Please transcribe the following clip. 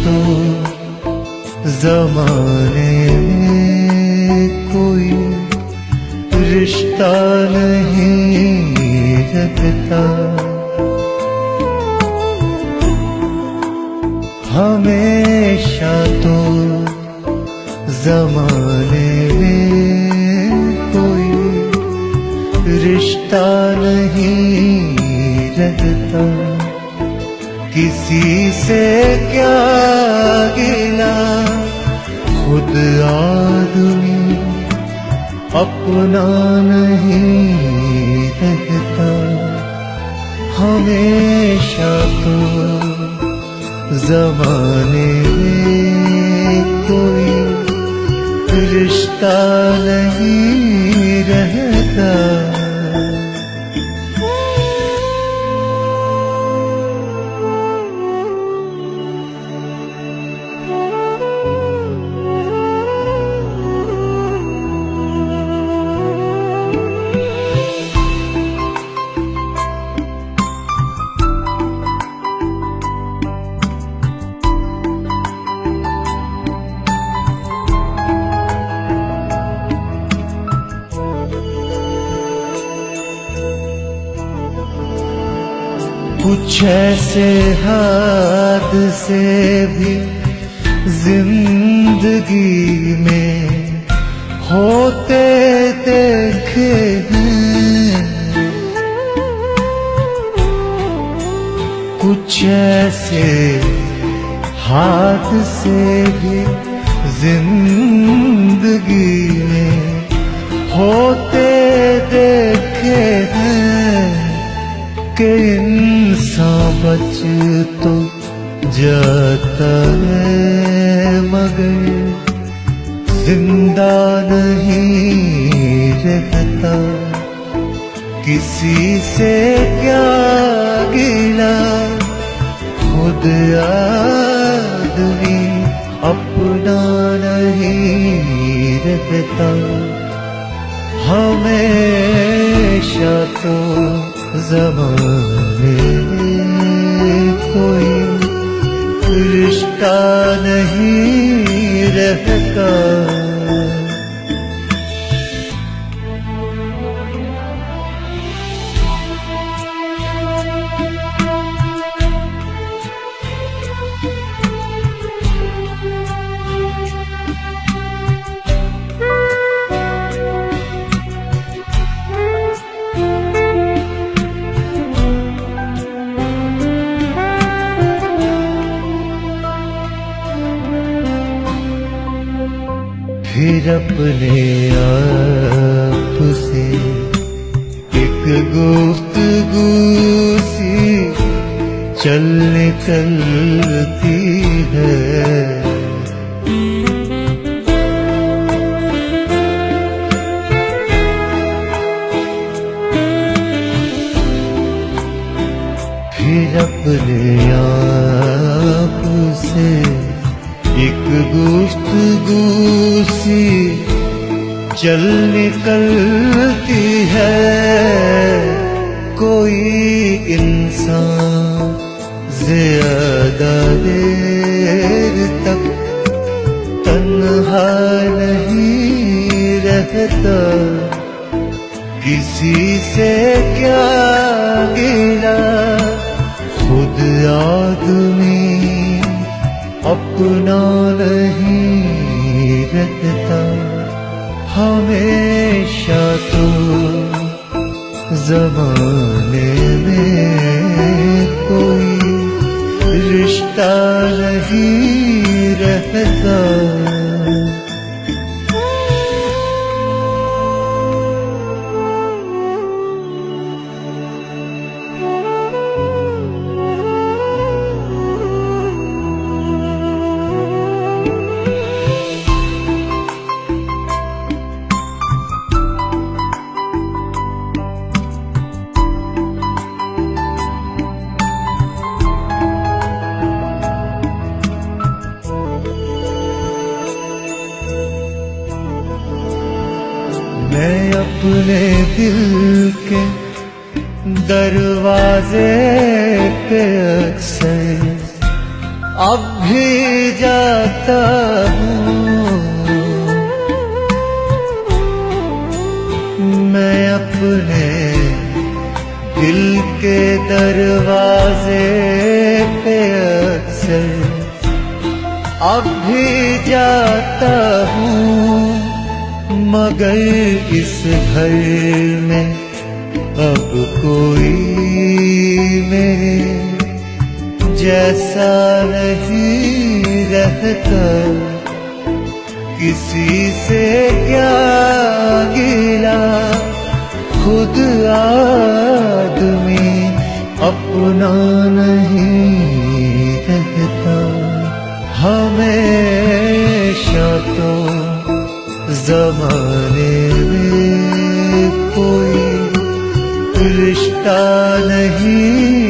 तो ज़माने में कोई रिश्ता नहीं रखता। हमेशा तो ज़माने में कोई रिश्ता नहीं रखता। किसी से क्या गिला, खुद आदमी अपना नहीं रहता। हमेशा तो ज़माने में कोई रिश्ता नहीं रहता। कुछ ऐसे हादसे भी जिंदगी में होते देखे हैं। कुछ ऐसे हादसे भी जिंदगी में होते देखे हैं कि इंसान बच तो जाता है मगर जिंदा नहीं रहता। किसी से क्या गिला, खुद आदमी अपना नहीं रहता। हमेशा तो ज़माने में कोई रिश्ता नहीं रहता। फिर अपने आप से एक गुफ्तगू सी चल निकलती है। फिर अपने आप से एक गुफ्तगू सी चल निकलती है। कोई इंसान ज़्यादा देर तक तन्हा नहीं रहता। किसी से क्या गिला, खुद आदमी अपना नहीं रहता। हमेशा तो ज़माने में कोई रिश्ता नहीं रहता। मैं अपने दिल के दरवाजे पे अक्सर अब भी जाता हूँ मैं अपने दिल के दरवाजे पे अक्सर अब भी जाता हूँ मगर इस घर में अब कोई मेरे जैसा नहीं रहता किसी से क्या गिला खुद आदमी अपना नहीं रहता हमेशा तो ज़माने में कोई रिश्ता नहीं